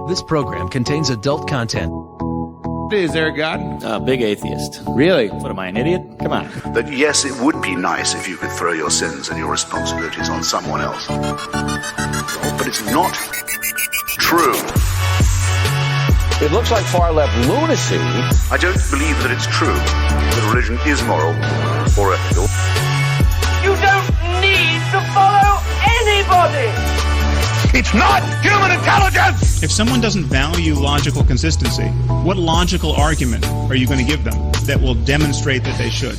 This program contains adult content. Is there a God? Big atheist. Really? What, am I an idiot? Come on. That yes, it would be nice if you could throw your sins and your responsibilities on someone else. But it's not true. It looks like far-left lunacy. I don't believe that it's true that religion is moral or ethical. You don't need to follow anybody! It's not human intelligence! If someone doesn't value logical consistency, what logical argument are you going to give them that will demonstrate that they should?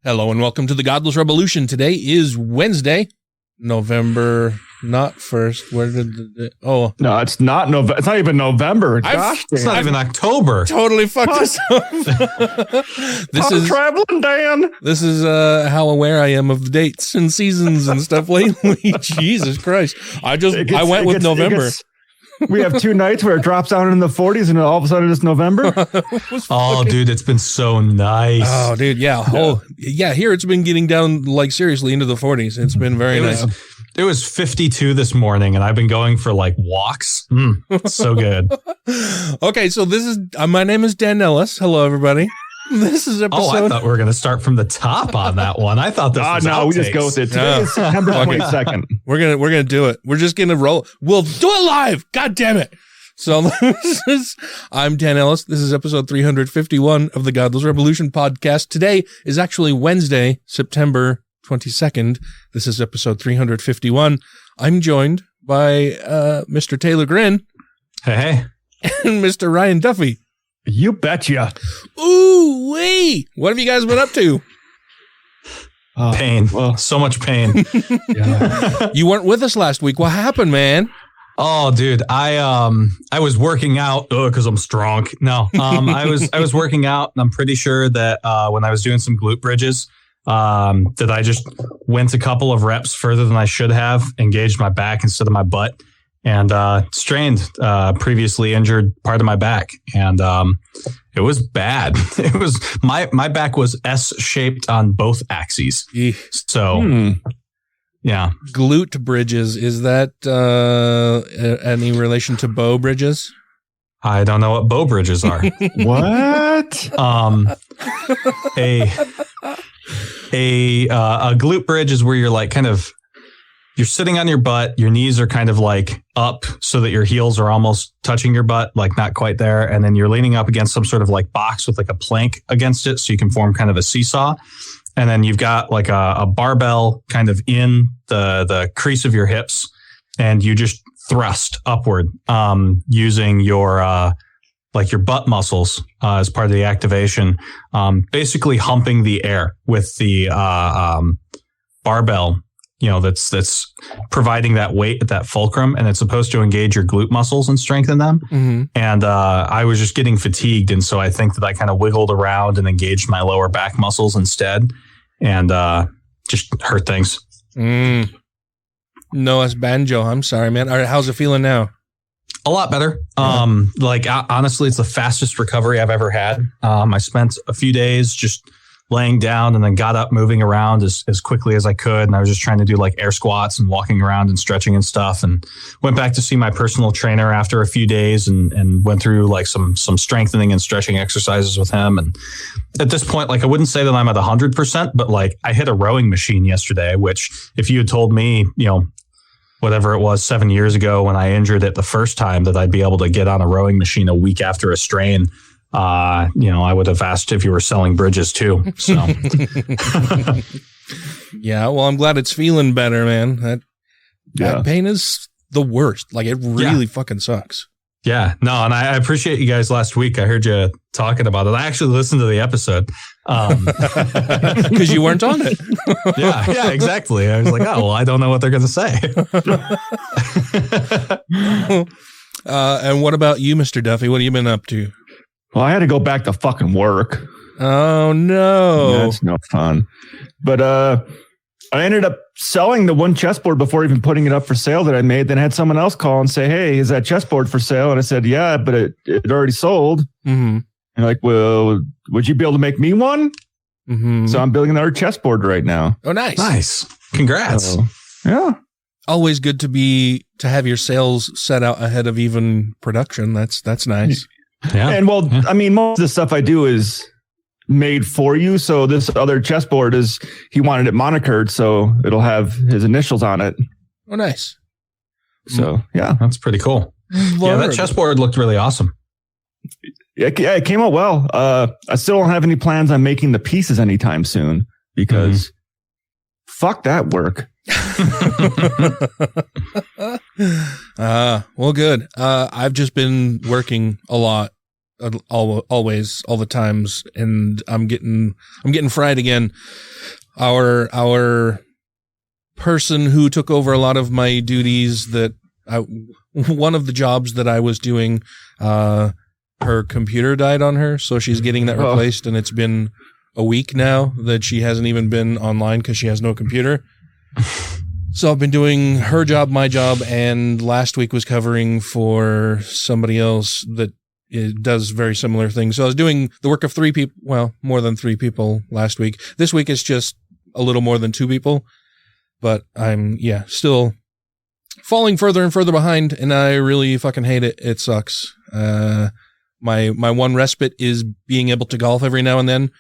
Hello and welcome to the Godless Rebelution. Today is Wednesday, November, not 1st. Where did No, it's not November. It's not even November. Gosh, it's not even October. Totally fucked this up. This is traveling, Dan. This is how aware I am of dates and seasons and stuff lately. Jesus Christ. I went with November. We have 2 nights where it drops down in the 40s and all of a sudden it's November. Dude, it's been so nice. Oh, dude, yeah. Oh, yeah, here it's been getting down, like, seriously into the 40s. It's been very nice. It was 52 this morning, and I've been going for, like, walks. So good. Okay, so this is, my name is Dan Ellis. Hello, everybody. This is episode. Oh, I thought we were going to start from the top on that one. I thought this was no, we just go with it. Today is September 22nd. We're gonna do it. We're just gonna roll. We'll do it live. God damn it. So I'm Dan Ellis. This is episode 351 of the Godless Rebelution podcast. Today is actually Wednesday, September 22nd. This is episode 351. I'm joined by Mr. Taylor Grin. Hey. And Mr. Ryan Duffy. You betcha. Ooh wee! What have you guys been up to? Pain. Well, so much pain. Yeah. You weren't with us last week. What happened, man? Oh, dude, I was working out because I'm strong. No, I was working out, and I'm pretty sure that when I was doing some glute bridges, that I just went a couple of reps further than I should have, engaged my back instead of my butt, and strained previously injured part of my back, and it was bad. It was my back was S-shaped on both axes. So yeah, glute bridges, is that any relation to bow bridges? I don't know what bow bridges are. What? A glute bridge is where you're like you're sitting on your butt, your knees are kind of like up so that your heels are almost touching your butt, like not quite there. And then you're leaning up against some sort of like box with like a plank against it. So you can form kind of a seesaw. And then you've got like a barbell kind of in the crease of your hips. And you just thrust upward, using your butt muscles, as part of the activation, basically humping the air with the, barbell. That's providing that weight at that fulcrum, and it's supposed to engage your glute muscles and strengthen them. Mm-hmm. And I was just getting fatigued, and so I think that I kind of wiggled around and engaged my lower back muscles instead, and just hurt things. No, it's banjo. I'm sorry, man. All right, how's it feeling now? A lot better. Honestly, it's the fastest recovery I've ever had. I spent a few days just laying down and then got up moving around as quickly as I could. And I was just trying to do like air squats and walking around and stretching and stuff, and went back to see my personal trainer after a few days and went through like some strengthening and stretching exercises with him. And at this point, like I wouldn't say that I'm at 100%, but like I hit a rowing machine yesterday, which if you had told me, whatever it was 7 years ago when I injured it the first time, that I'd be able to get on a rowing machine a week after a strain, I would have asked if you were selling bridges too. So, yeah. Well, I'm glad it's feeling better, man. That pain is the worst. Like it really fucking sucks. Yeah. No, and I appreciate you guys last week. I heard you talking about it. I actually listened to the episode. Because you weren't on it. Yeah, exactly. I was like, oh, well, I don't know what they're going to say. And what about you, Mr. Duffy? What have you been up to? Well, I had to go back to fucking work. Oh, no. That's no fun. But I ended up selling the one chessboard before even putting it up for sale that I made. Then I had someone else call and say, hey, is that chessboard for sale? And I said, yeah, but it already sold. Mm-hmm. And like, well, would you be able to make me one? Mm-hmm. So I'm building another chessboard right now. Oh, nice. Nice. Congrats. Yeah. always good to have your sales set out ahead of even production. That's nice. Yeah. And I mean, most of the stuff I do is made for you. So this other chessboard he wanted it monikered, so it'll have his initials on it. Oh, nice. So yeah, that's pretty cool. Yeah, that chessboard looked really awesome. Yeah, it came out well. I still don't have any plans on making the pieces anytime soon because fuck that work. Well, good. I've just been working a lot, always, all the times, and I'm getting fried again. Our person who took over a lot of my duties one of the jobs that I was doing, her computer died on her, so she's getting that replaced, and it's been a week now that she hasn't even been online because she has no computer. So I've been doing her job, my job, and last week was covering for somebody else that does very similar things. So I was doing the work of 3 people, well, more than 3 people last week. This week it's just a little more than 2 people, but I'm, still falling further and further behind, and I really fucking hate it. It sucks. My one respite is being able to golf every now and then.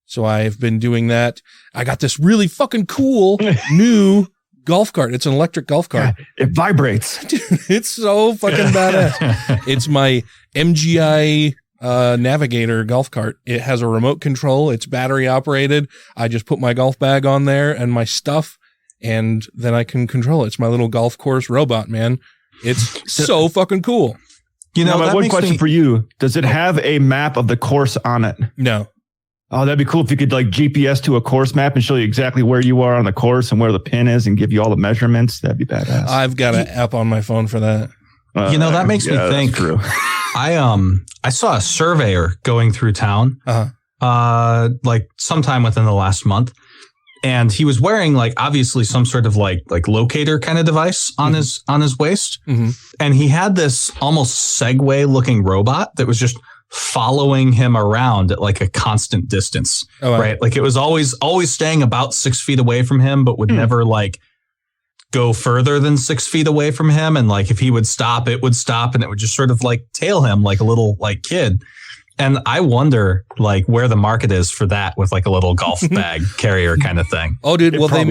So I've been doing that. I got this really fucking cool new golf cart. It's an electric golf cart. Yeah, it vibrates. Dude, it's so fucking badass. It's my MGI Navigator golf cart. It has a remote control. It's battery operated. I just put my golf bag on there and my stuff, and then I can control it. It's my little golf course robot, man. It's so fucking cool. You know, my one question for you, does it have a map of the course on it? No. Oh, that'd be cool if you could like GPS to a course map and show you exactly where you are on the course and where the pin is and give you all the measurements. That'd be badass. I've got an app on my phone for that. That makes me think. True. I saw a surveyor going through town, like sometime within the last month, and he was wearing like obviously some sort of like locator kind of device on his waist, and he had this almost Segway looking robot that was just following him around at like a constant distance, right? Like it was always staying about 6 feet away from him, but would never like go further than 6 feet away from him. And like if he would stop, it would stop, and it would just sort of like tail him like a little like kid. And I wonder like where the market is for that with like a little golf bag carrier kind of thing. Oh, dude, They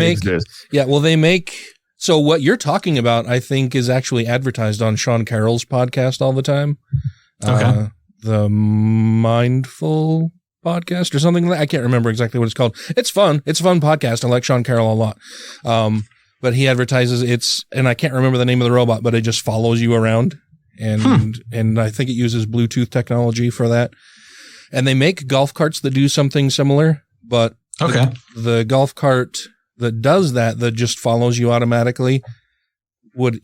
make. So what you're talking about, I think, is actually advertised on Sean Carroll's podcast all the time. Okay. The Mindful podcast or something. I can't remember exactly what it's called. It's fun. It's a fun podcast. I like Sean Carroll a lot. But he advertises and I can't remember the name of the robot, but it just follows you around. And I think it uses Bluetooth technology for that. And they make golf carts that do something similar, but the golf cart that does that just follows you automatically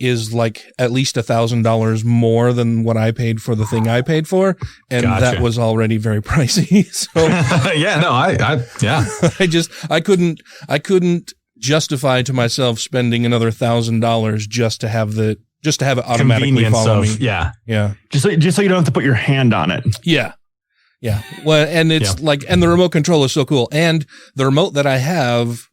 is like at least $1,000 more than what I paid for the thing I paid for. And that was already very pricey. So I couldn't justify to myself spending another $1,000 just to have it automatically follow me. Yeah. Just so you don't have to put your hand on it. Yeah. Yeah. Well, and it's and the remote control is so cool. And the remote that I have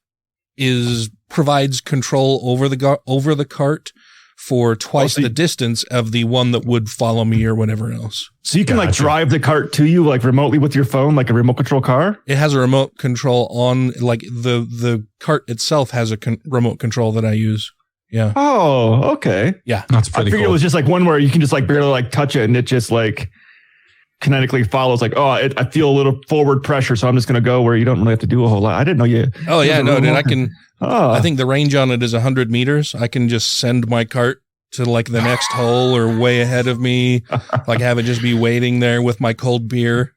provides control over the cart for twice the distance of the one that would follow me or whatever else. So you can like drive the cart to you like remotely with your phone, like a remote control car? It has a remote control on, like the cart itself has a remote control that I use. Yeah. Oh, okay. Yeah. That's pretty cool. I figured it was just like one where you can just like barely like touch it and it just like kinetically follows like, I feel a little forward pressure, so I'm just going to go where you don't really have to do a whole lot. I didn't know you. Oh, yeah. No, dude, I can. I think the range on it is 100 meters. I can just send my cart to like the next hole or way ahead of me, like have it just be waiting there with my cold beer.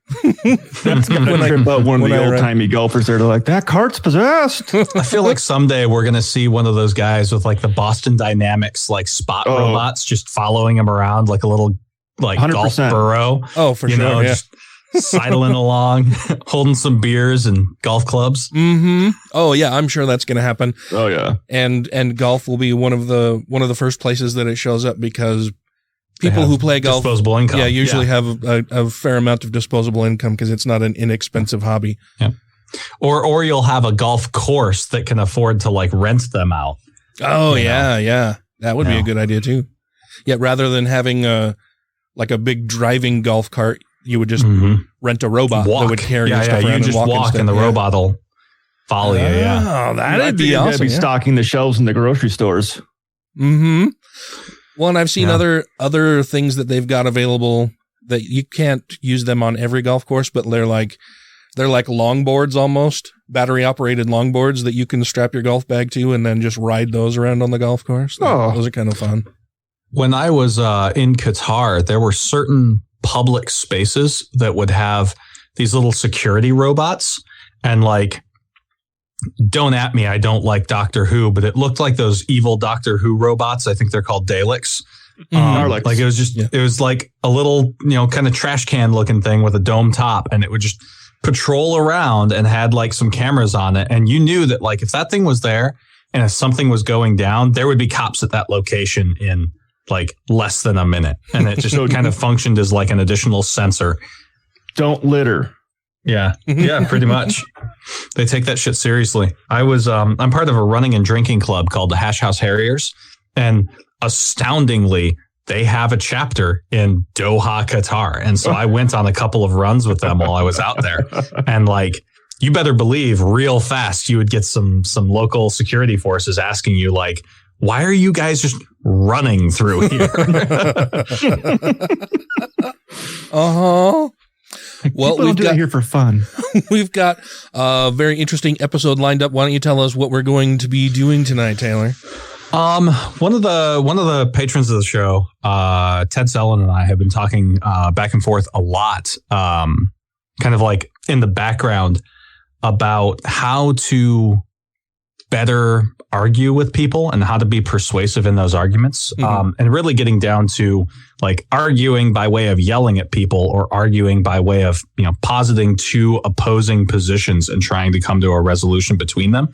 That's going to trip up one of the old timey golfers there. They're like, that cart's possessed. I feel like someday we're going to see one of those guys with like the Boston Dynamics, like spot robots just following him around like a little like 100%. Golf burro. Oh, for sure. Just sidling along, holding some beers and golf clubs. Mm-hmm. Oh yeah, I'm sure that's going to happen. Oh yeah, and golf will be one of the first places that it shows up because people who play golf, disposable income, usually have a fair amount of disposable income because it's not an inexpensive hobby. Yeah, or you'll have a golf course that can afford to like rent them out. Oh, yeah. That would be a good idea too. Yeah, rather than having a big driving golf cart, you would just rent a robot that would carry your stuff around. You just walk and the robot will follow you. Oh, that'd be awesome. Be stocking the shelves in the grocery stores. Mm-hmm. Well, and I've seen other things that they've got available that you can't use them on every golf course, but they're like longboards almost, battery operated longboards that you can strap your golf bag to and then just ride those around on the golf course. Those are kind of fun. When I was in Qatar, there were certain public spaces that would have these little security robots, and like, don't at me, I don't like Doctor Who, but it looked like those evil Doctor Who robots. I think they're called Daleks. Like it was just, it was like a little, kind of trash can looking thing with a dome top, and it would just patrol around and had like some cameras on it. And you knew that like if that thing was there and if something was going down, there would be cops at that location in like less than a minute. And it just kind of functioned as like an additional sensor. Don't litter. Yeah. Yeah, pretty much. They take that shit seriously. I'm part of a running and drinking club called the Hash House Harriers. And astoundingly, they have a chapter in Doha, Qatar. And so I went on a couple of runs with them while I was out there. And like, you better believe real fast you would get some local security forces asking you like, why are you guys just running through here? Well, we've got here for fun. We've got a very interesting episode lined up. Why don't you tell us what we're going to be doing tonight, Taylor? One of the patrons of the show, Ted Sellon, and I have been talking back and forth a lot, kind of like in the background about how to better argue with people and how to be persuasive in those arguments. And really getting down to like arguing by way of yelling at people or arguing by way of, positing two opposing positions and trying to come to a resolution between them.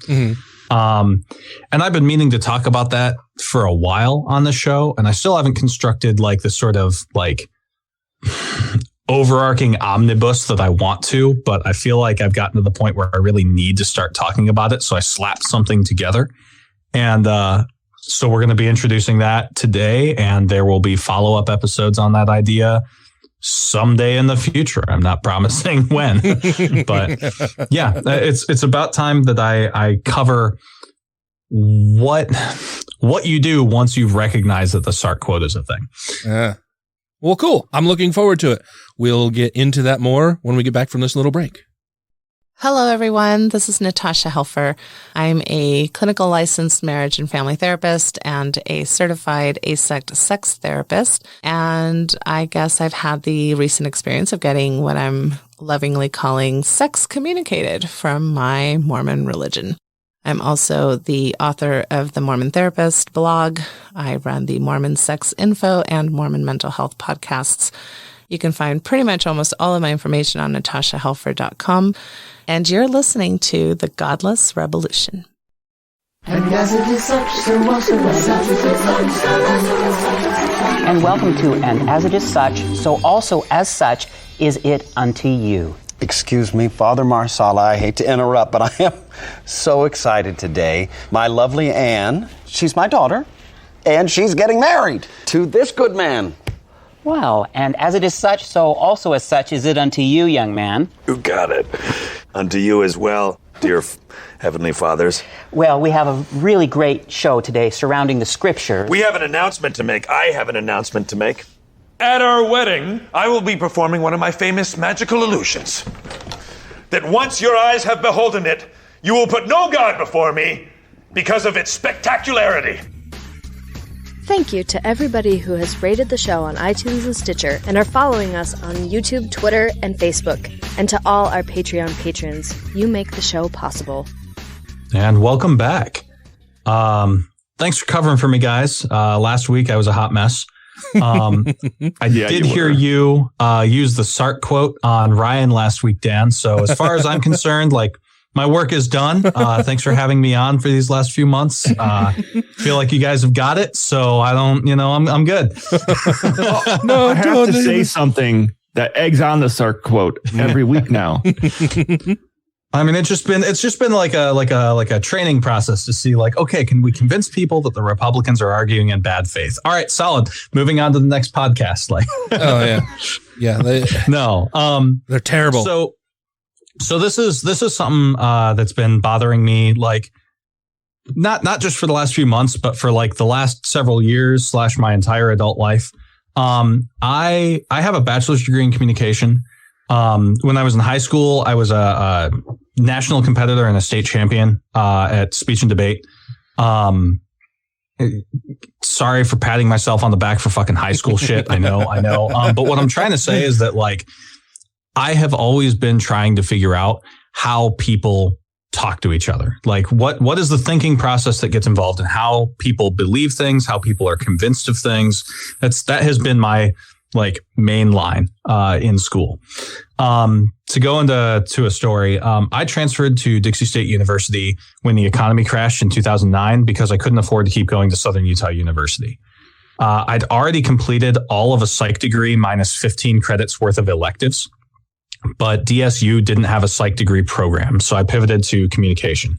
And I've been meaning to talk about that for a while on the show, and I still haven't constructed like the sort of like overarching omnibus that I want to, but I feel like I've gotten to the point where I really need to start talking about it. So I slapped something together, and so we're going to be introducing that today, and there will be follow-up episodes on that idea someday in the future. I'm not promising when, but yeah, it's about time that I cover what you do once you've recognized that the Sark quote is a thing. Yeah. Well, cool. I'm looking forward to it. We'll get into that more when we get back from this little break. Hello, everyone. This is Natasha Helfer. I'm a clinical licensed marriage and family therapist and a certified asect sex therapist. And I guess I've had the recent experience of getting what I'm lovingly calling sex communicated from my Mormon religion. I'm also the author of the Mormon Therapist blog. I run the Mormon Sex Info and Mormon Mental Health podcasts. You can find pretty much almost all of my information on natashahelfer.com. And you're listening to the Godless Rebelution. And as it is such, so also as such. And welcome to And as it is such, so also as such is it unto you. Excuse me, Father Marsala, I hate to interrupt, but I am so excited today. My lovely Anne, she's my daughter, and she's getting married to this good man. Well, and as it is such, so also as such is it unto you, young man. You got it. Unto you as well, dear Heavenly Fathers. Well, we have a really great show today surrounding the scripture. We have an announcement to make. I have an announcement to make. At our wedding, I will be performing one of my famous magical illusions. That once your eyes have beholden it, you will put no God before me because of its spectacularity. Thank you to everybody who has rated the show on iTunes and Stitcher and are following us on YouTube, Twitter, and Facebook. And to all our Patreon patrons, you make the show possible. And welcome back. Thanks for covering for me, guys. Last week I was a hot mess. I did hear you use the Sark quote on Ryan last week, Dan. So as far as I'm concerned, like, my work is done. Thanks for having me on for these last few months. Feel like you guys have got it. So I don't, I'm good. No, I have to say something that eggs on the Sark quote every week now. I mean, it's just been like a training process to see like, okay, can we convince people that the Republicans are arguing in bad faith? All right, solid. Moving on to the next podcast. Like, oh yeah, they're terrible. So this is something that's been bothering me, like not just for the last few months, but for like the last several years / my entire adult life. I have a bachelor's degree in communication. When I was in high school, I was a national competitor and a state champion at speech and debate. Sorry for patting myself on the back for fucking high school shit. I know. But what I'm trying to say is that like I have always been trying to figure out how people talk to each other. Like what is the thinking process that gets involved in how people believe things, how people are convinced of things. That has been my like main line in school. To go into a story, I transferred to Dixie State University when the economy crashed in 2009 because I couldn't afford to keep going to Southern Utah University. I'd already completed all of a psych degree minus 15 credits worth of electives, but DSU didn't have a psych degree program, so I pivoted to communication.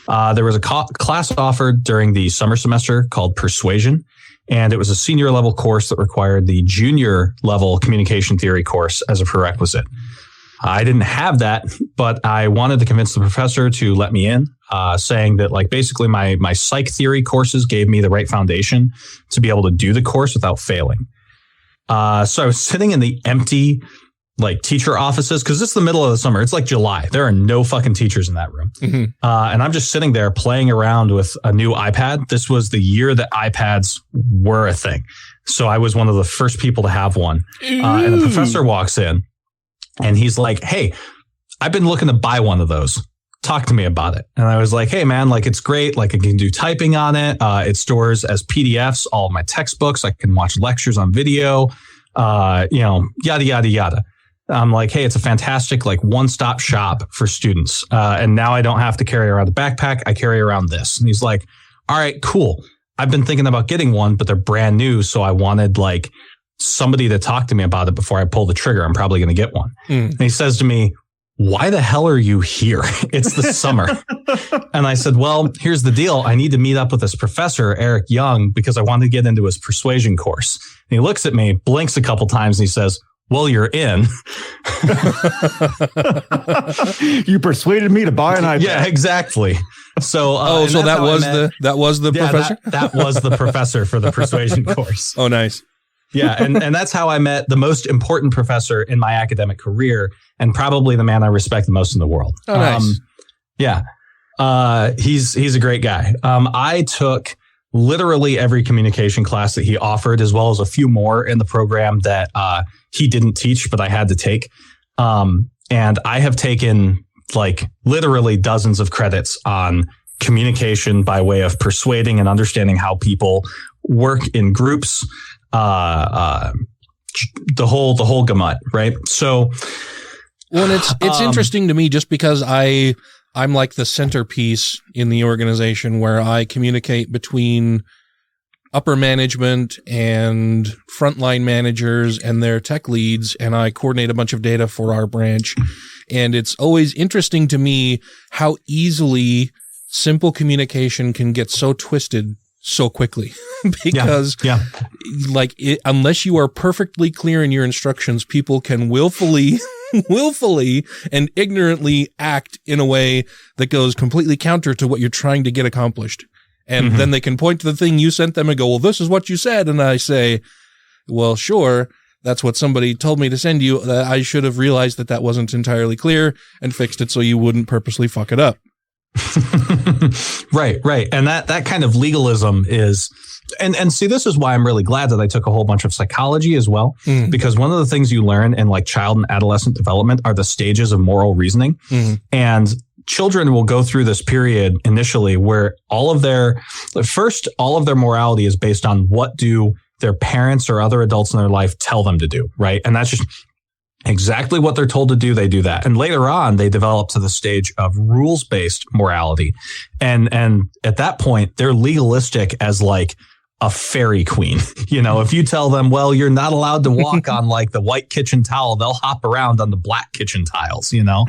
There was a class offered during the summer semester called Persuasion, and it was a senior level course that required the junior level communication theory course as a prerequisite. I didn't have that, but I wanted to convince the professor to let me in, saying that like basically my psych theory courses gave me the right foundation to be able to do the course without failing. So I was sitting in the empty like teacher offices because it's the middle of the summer. It's like July. There are no fucking teachers in that room. Mm-hmm. And I'm just sitting there playing around with a new iPad. This was the year that iPads were a thing. So I was one of the first people to have one. And the professor walks in and he's like, "Hey, I've been looking to buy one of those. Talk to me about it." And I was like, "Hey man, like it's great. Like I can do typing on it. It stores as PDFs all of my textbooks. I can watch lectures on video, yada, yada, yada." I'm like, "Hey, it's a fantastic like one-stop shop for students. And now I don't have to carry around a backpack. I carry around this." And he's like, "All right, cool. I've been thinking about getting one, but they're brand new. So I wanted like somebody to talk to me about it before I pull the trigger. I'm probably going to get one." And he says to me, "Why the hell are you here? It's the summer." And I said, "Well, here's the deal. I need to meet up with this professor, Eric Young, because I want to get into his persuasion course." And he looks at me, blinks a couple times, and he says, "Well, you're in." You persuaded me to buy an iPad. Yeah, exactly. So, so that was the professor? That was the professor for the persuasion course. Oh, nice. Yeah. And that's how I met the most important professor in my academic career and probably the man I respect the most in the world. Oh, nice. Yeah. He's a great guy. I took literally every communication class that he offered, as well as a few more in the program that he didn't teach, but I had to take. And I have taken like literally dozens of credits on communication by way of persuading and understanding how people work in groups, the whole gamut, right? So, well, it's interesting to me just because I'm like the centerpiece in the organization where I communicate between upper management and frontline managers and their tech leads, and I coordinate a bunch of data for our branch. And it's always interesting to me how easily simple communication can get so twisted so quickly because unless you are perfectly clear in your instructions, people can willfully and ignorantly act in a way that goes completely counter to what you're trying to get accomplished. And then they can point to the thing you sent them and go, "Well, this is what you said." And I say, "Well, sure, that's what somebody told me to send you. I should have realized that wasn't entirely clear and fixed it so you wouldn't purposely fuck it up." Right. And that kind of legalism is, and see, this is why I'm really glad that I took a whole bunch of psychology as well, because one of the things you learn in like child and adolescent development are the stages of moral reasoning. And children will go through this period initially where all of their morality is based on what do their parents or other adults in their life tell them to do, right? And that's just exactly what they're told to do. They do that. And later on, they develop to the stage of rules-based morality. And at that point, they're legalistic as like, a fairy queen. You know, if you tell them, well, you're not allowed to walk on like the white kitchen towel, they'll hop around on the black kitchen tiles, you know?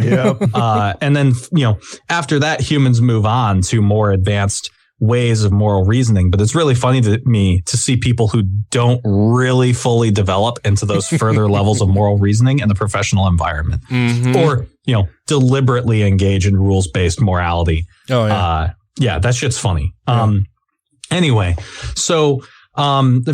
And then, you know, after that, humans move on to more advanced ways of moral reasoning. But it's really funny to me to see people who don't really fully develop into those further levels of moral reasoning in the professional environment, or, you know, deliberately engage in rules-based morality. Yeah, that shit's funny. Anyway, so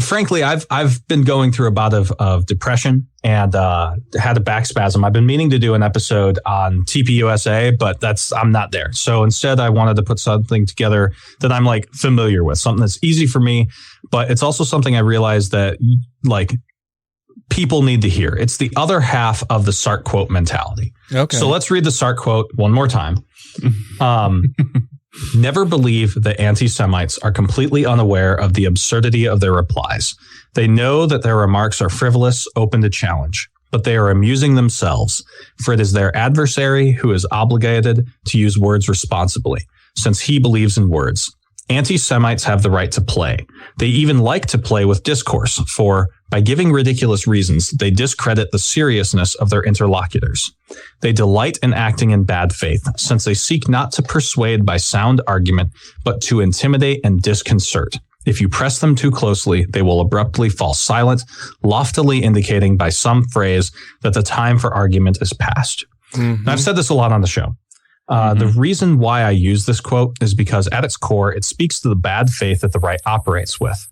frankly, I've been going through a bout of depression and had a back spasm. I've been meaning to do an episode on TPUSA, but I'm not there. So instead, I wanted to put something together that I'm like familiar with, something that's easy for me, but it's also something I realized that like people need to hear. It's the other half of the Sartre quote mentality. Okay. So let's read the Sartre quote one more time. Never believe that anti-Semites are completely unaware of the absurdity of their replies. They know that their remarks are frivolous, open to challenge, but they are amusing themselves, for it is their adversary who is obligated to use words responsibly, since he believes in words. Anti-Semites have the right to play. They even like to play with discourse, for by giving ridiculous reasons, they discredit the seriousness of their interlocutors. They delight in acting in bad faith, since they seek not to persuade by sound argument, but to intimidate and disconcert. If you press them too closely, they will abruptly fall silent, loftily indicating by some phrase that the time for argument is past. I've said this a lot on the show. The reason why I use this quote is because at its core, it speaks to the bad faith that the right operates with.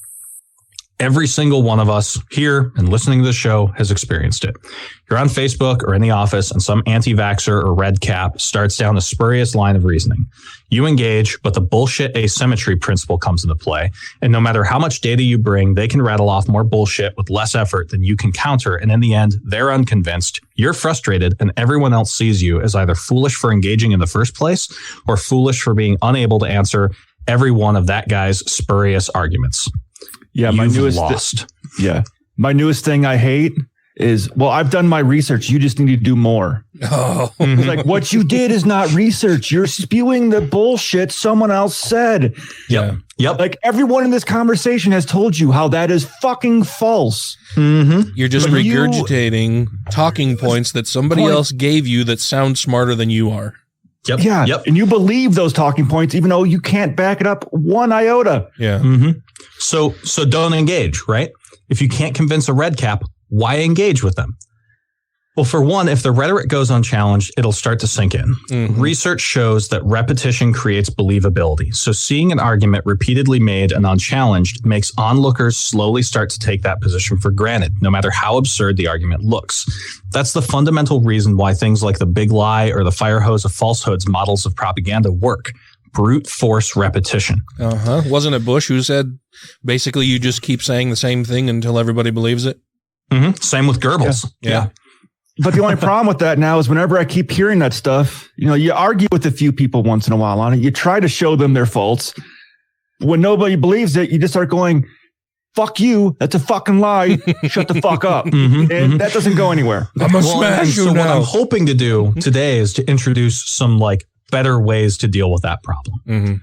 Every single one of us here and listening to the show has experienced it. You're on Facebook or in the office and some anti-vaxxer or red cap starts down a spurious line of reasoning. You engage, but the bullshit asymmetry principle comes into play. And no matter how much data you bring, they can rattle off more bullshit with less effort than you can counter. And in the end, they're unconvinced, you're frustrated, and everyone else sees you as either foolish for engaging in the first place or foolish for being unable to answer every one of that guy's spurious arguments. Yeah, my newest thing I hate is, well, I've done my research. You just need to do more. Oh, it's like what you did is not research. You're spewing the bullshit someone else said. Yep. Like everyone in this conversation has told you how that is fucking false. You're just regurgitating talking points that somebody else gave you that sound smarter than you are. Yep. And you believe those talking points, even though you can't back it up one iota. Yeah. So don't engage, right? If you can't convince a red cap, why engage with them? Well, for one, if the rhetoric goes unchallenged, it'll start to sink in. Research shows that repetition creates believability. So seeing an argument repeatedly made and unchallenged makes onlookers slowly start to take that position for granted, no matter how absurd the argument looks. That's the fundamental reason why things like the big lie or the fire hose of falsehoods models of propaganda work. Brute force repetition. Wasn't it Bush who said, basically, you just keep saying the same thing until everybody believes it? Same with Goebbels. Yeah. But the only problem with that now is whenever I keep hearing that stuff, you know, you argue with a few people once in a while on it. You try to show them their faults. When nobody believes it, you just start going, fuck you. That's a fucking lie. Shut the fuck up. And that doesn't go anywhere. I'm going to smash you now. What I'm hoping to do today is to introduce some like better ways to deal with that problem.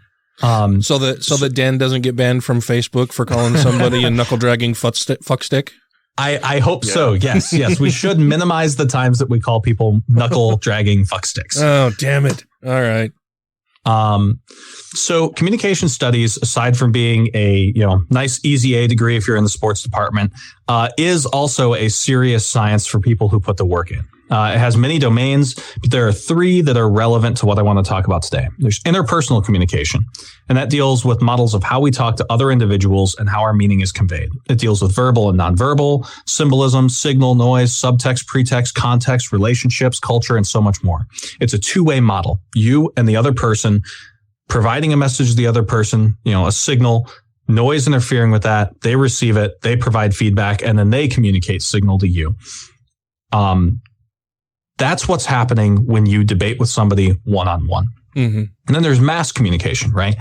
So that Dan doesn't get banned from Facebook for calling somebody a knuckle dragging fuckstick. I hope so. Yes. We should minimize the times that we call people knuckle dragging fucksticks. Oh, damn it. All right. So communication studies, aside from being a, nice easy A degree if you're in the sports department, is also a serious science for people who put the work in. It has many domains, but there are three that are relevant to what I want to talk about today. There's interpersonal communication, and that deals with models of how we talk to other individuals and how our meaning is conveyed. It deals with verbal and nonverbal, symbolism, signal, noise, subtext, pretext, context, relationships, culture, and so much more. It's a two-way model. You and the other person providing a message to the other person, a signal, noise interfering with that. They receive it, they provide feedback, and then they communicate signal to you. That's what's happening when you debate with somebody one-on-one. Mm-hmm. And then there's mass communication, right?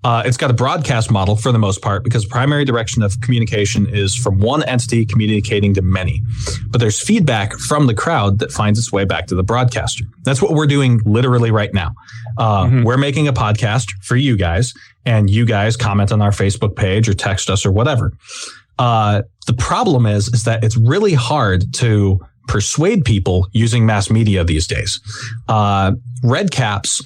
It's got a broadcast model for the most part because primary direction of communication is from one entity communicating to many. But there's feedback from the crowd that finds its way back to the broadcaster. That's what we're doing literally right now. We're making a podcast for you guys, and you guys comment on our Facebook page or text us or whatever. The problem is that it's really hard to persuade people using mass media these days. Red caps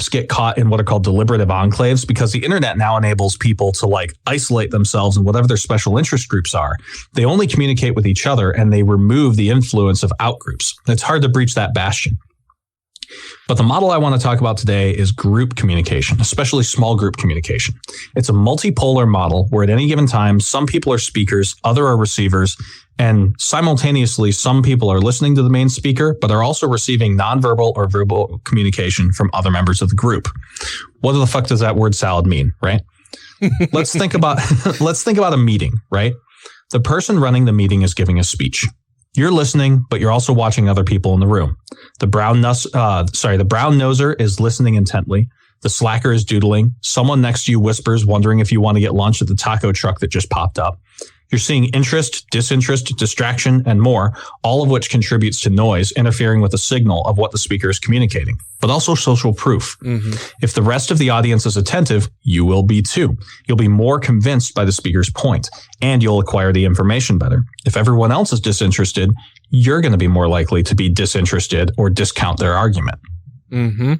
get caught in what are called deliberative enclaves because the internet now enables people to like isolate themselves in whatever their special interest groups are. They only communicate with each other and they remove the influence of outgroups. It's hard to breach that bastion. But the model I want to talk about today is group communication, especially small group communication. It's a multipolar model where at any given time, some people are speakers, other are receivers, and simultaneously, some people are listening to the main speaker, but are also receiving nonverbal or verbal communication from other members of the group. What the fuck does that word salad mean, right? Let's think about a meeting, right? The person running the meeting is giving a speech. You're listening, but you're also watching other people in the room. The brown noser is listening intently. The slacker is doodling. Someone next to you whispers, wondering if you want to get lunch at the taco truck that just popped up. You're seeing interest, disinterest, distraction, and more, all of which contributes to noise interfering with the signal of what the speaker is communicating, but also social proof. Mm-hmm. If the rest of the audience is attentive, you will be too. You'll be more convinced by the speaker's point, and you'll acquire the information better. If everyone else is disinterested, you're going to be more likely to be disinterested or discount their argument. Mm-hmm.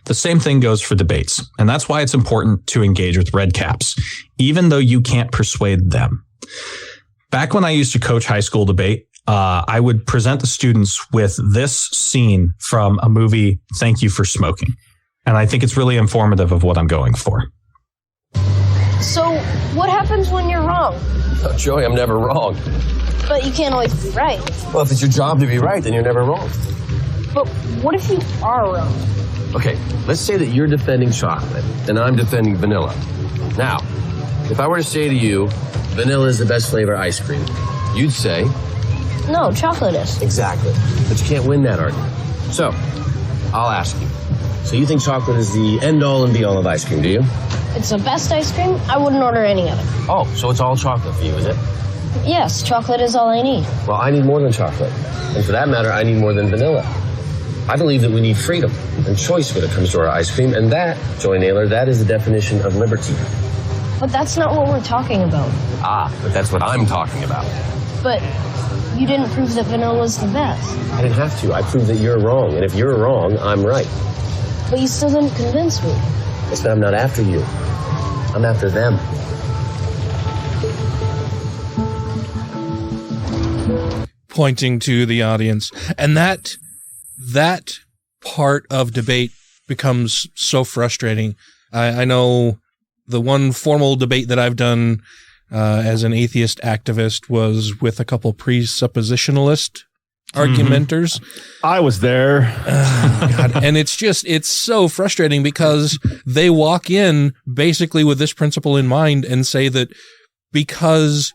The same thing goes for debates, and that's why it's important to engage with red caps, even though you can't persuade them. Back when I used to coach high school debate, I would present the students with this scene from a movie, Thank You for Smoking. And I think it's really informative of what I'm going for. So, what happens when you're wrong? Oh, Joey, I'm never wrong. But you can't always be right. Well, if it's your job to be right, then you're never wrong. But what if you are wrong? Okay, let's say that you're defending chocolate and I'm defending vanilla. Now, if I were to say to you, vanilla is the best flavor ice cream, you'd say, no, chocolate is. Exactly. But you can't win that argument. So, I'll ask you. So you think chocolate is the end-all and be-all of ice cream, do you? It's the best ice cream. I wouldn't order any other. Oh, so it's all chocolate for you, is it? Yes, chocolate is all I need. Well, I need more than chocolate. And for that matter, I need more than vanilla. I believe that we need freedom and choice when it comes to our ice cream, and that, Joy Naylor, that is the definition of liberty. But that's not what we're talking about. Ah, but that's what I'm talking about. But you didn't prove that vanilla is the best. I didn't have to. I proved that you're wrong, and if you're wrong, I'm right. But you still didn't convince me. It's that I'm not after you. I'm after them. Pointing to the audience. And that part of debate becomes so frustrating. I know the one formal debate that I've done as an atheist activist was with a couple presuppositionalist argumenters. I was there. God. And it's so frustrating because they walk in basically with this principle in mind and say that because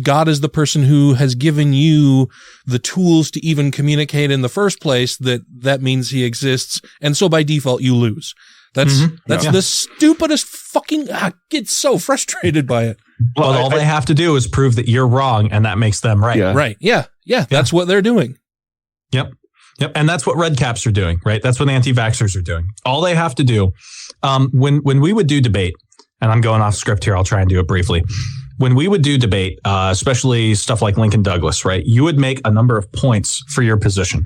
God is the person who has given you the tools to even communicate in the first place, that means he exists. And so by default, you lose. That's the stupidest fucking, I get so frustrated by it. Well, all they have to do is prove that you're wrong, and that makes them right. Yeah. Right. Yeah. That's what they're doing. Yep. And that's what red caps are doing, right? That's what anti-vaxxers are doing. All they have to do, when we would do debate, and I'm going off script here, I'll try and do it briefly. When we would do debate, especially stuff like Lincoln Douglas, right? You would make a number of points for your position.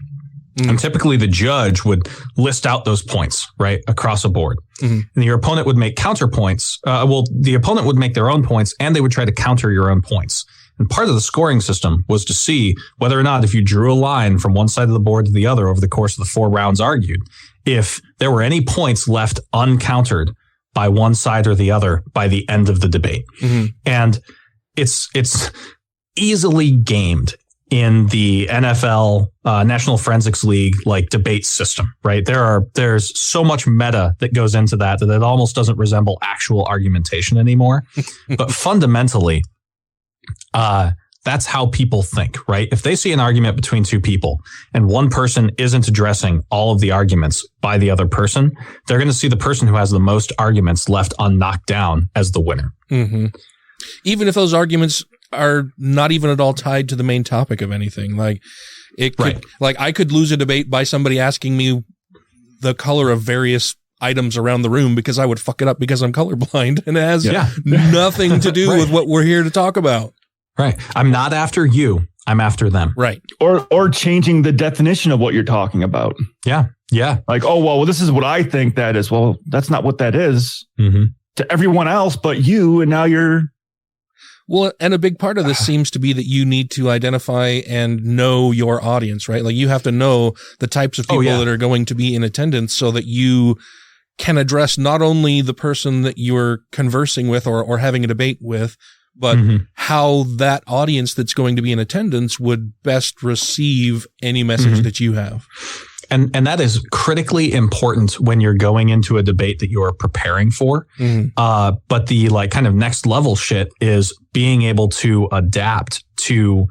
Mm-hmm. And typically the judge would list out those points, right, across a board. Mm-hmm. And your opponent would make counterpoints. The opponent would make their own points, and they would try to counter your own points. And part of the scoring system was to see whether or not, if you drew a line from one side of the board to the other over the course of the 4 rounds argued, if there were any points left uncountered by one side or the other by the end of the debate. Mm-hmm. And it's easily gamed in the NFL National Forensics League like debate system, right? There's so much meta that goes into that it almost doesn't resemble actual argumentation anymore. But fundamentally, That's how people think, right? If they see an argument between two people and one person isn't addressing all of the arguments by the other person, they're going to see the person who has the most arguments left unknocked down as the winner. Mm-hmm. Even if those arguments are not even at all tied to the main topic of anything. Like it could, like I could lose a debate by somebody asking me the color of various items around the room because I would fuck it up because I'm colorblind, and it has nothing to do with what we're here to talk about. Right. I'm not after you. I'm after them. Right. Or changing the definition of what you're talking about. Yeah. Yeah. Like, oh, well, this is what I think that is. Well, that's not what that is to everyone else but you. And now you're. Well, and a big part of this seems to be that you need to identify and know your audience, right? Like you have to know the types of people that are going to be in attendance so that you can address not only the person that you're conversing with or having a debate with, but how that audience that's going to be in attendance would best receive any message that you have. And that is critically important when you're going into a debate that you are preparing for. But the like kind of next level shit is being able to adapt to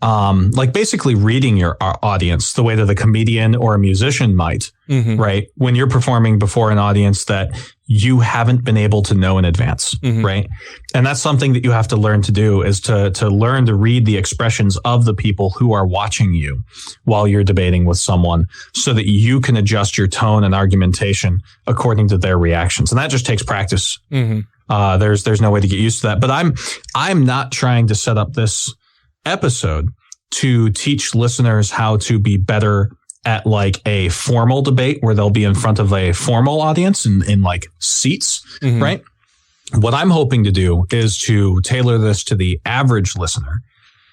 like basically reading your audience the way that a comedian or a musician might, right? When you're performing before an audience that you haven't been able to know in advance, right? And that's something that you have to learn to do is to learn to read the expressions of the people who are watching you while you're debating with someone so that you can adjust your tone and argumentation according to their reactions. And that just takes practice. There's no way to get used to that. But I'm not trying to set up this episode to teach listeners how to be better at like a formal debate where they'll be in front of a formal audience in like seats, right? What I'm hoping to do is to tailor this to the average listener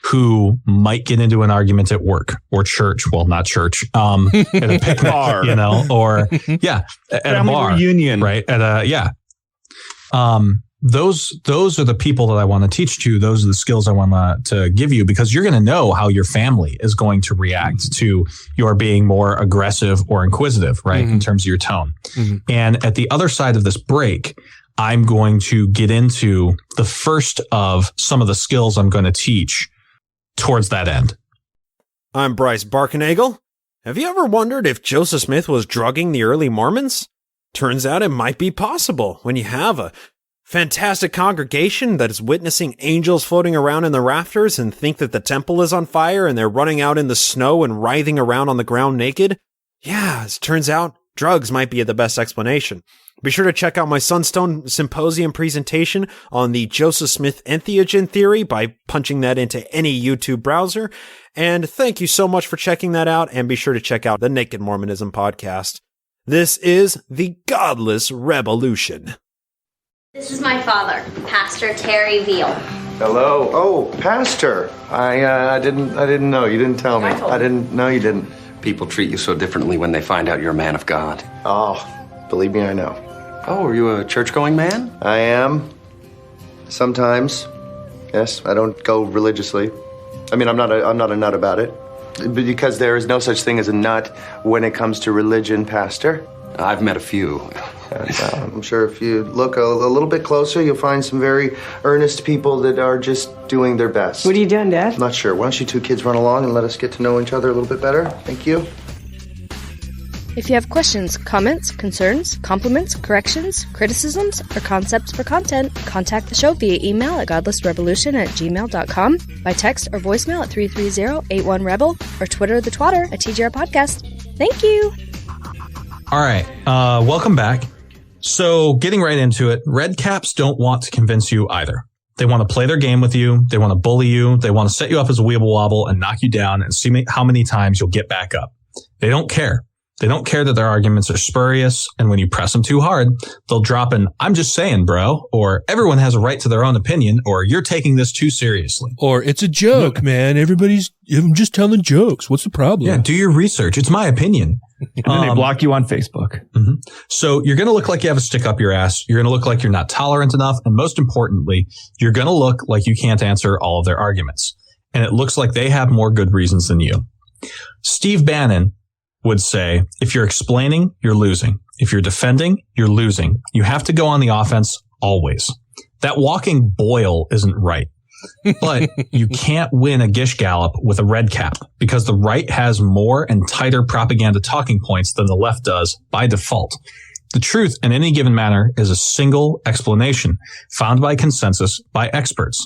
who might get into an argument at work or church. Well, not church, at a picnic, you know, or at family a bar reunion, right? At a, those are the people that I want to teach to. Those are the skills I want to give you because you're going to know how your family is going to react to your being more aggressive or inquisitive, right? In terms of your tone. And at the other side of this break, I'm going to get into the first of some of the skills I'm going to teach towards that end. I'm Bryce Barkenagel. Have you ever wondered if Joseph Smith was drugging the early Mormons? Turns out it might be possible when you have a fantastic congregation that is witnessing angels floating around in the rafters and think that the temple is on fire and they're running out in the snow and writhing around on the ground naked. Yeah, as it turns out, drugs might be the best explanation. Be sure to check out my Sunstone Symposium presentation on the Joseph Smith entheogen theory by punching that into any YouTube browser. And thank you so much for checking that out, and be sure to check out the Naked Mormonism podcast. This is the Godless Rebelution. This is my father, Pastor Terry Veal. Hello. Oh, Pastor. I didn't know. You didn't tell me. I didn't know you didn't. People treat you so differently when they find out you're a man of God. Oh, believe me, I know. Oh, are you a church-going man? I am. Sometimes. Yes, I don't go religiously. I mean, I'm not a nut about it. Because there is no such thing as a nut when it comes to religion, Pastor. I've met a few. I'm sure if you look a little bit closer, you'll find some very earnest people that are just doing their best. What are you doing, Dad? I'm not sure. Why don't you two kids run along and let us get to know each other a little bit better? Thank you. If you have questions, comments, concerns, compliments, corrections, criticisms, or concepts for content, contact the show via email at godlessrebelution@gmail.com, by text or voicemail at 330-81-REBEL, or Twitter the twatter at TGR Podcast. Thank you! All right. Welcome back. So getting right into it, red caps don't want to convince you either. They want to play their game with you. They want to bully you. They want to set you up as a weeble wobble and knock you down and see how many times you'll get back up. They don't care. They don't care that their arguments are spurious. And when you press them too hard, they'll drop an, "I'm just saying, bro," or "everyone has a right to their own opinion," or "you're taking this too seriously." Or "it's a joke, man. I'm just telling jokes. What's the problem?" Yeah, do your research. It's my opinion. And then they block you on Facebook. So you're going to look like you have a stick up your ass. You're going to look like you're not tolerant enough. And most importantly, you're going to look like you can't answer all of their arguments. And it looks like they have more good reasons than you. Steve Bannon would say, if you're explaining, you're losing. If you're defending, you're losing. You have to go on the offense always. That walking boil isn't right. But you can't win a Gish Gallop with a red cap because the right has more and tighter propaganda talking points than the left does by default. The truth in any given matter is a single explanation found by consensus by experts.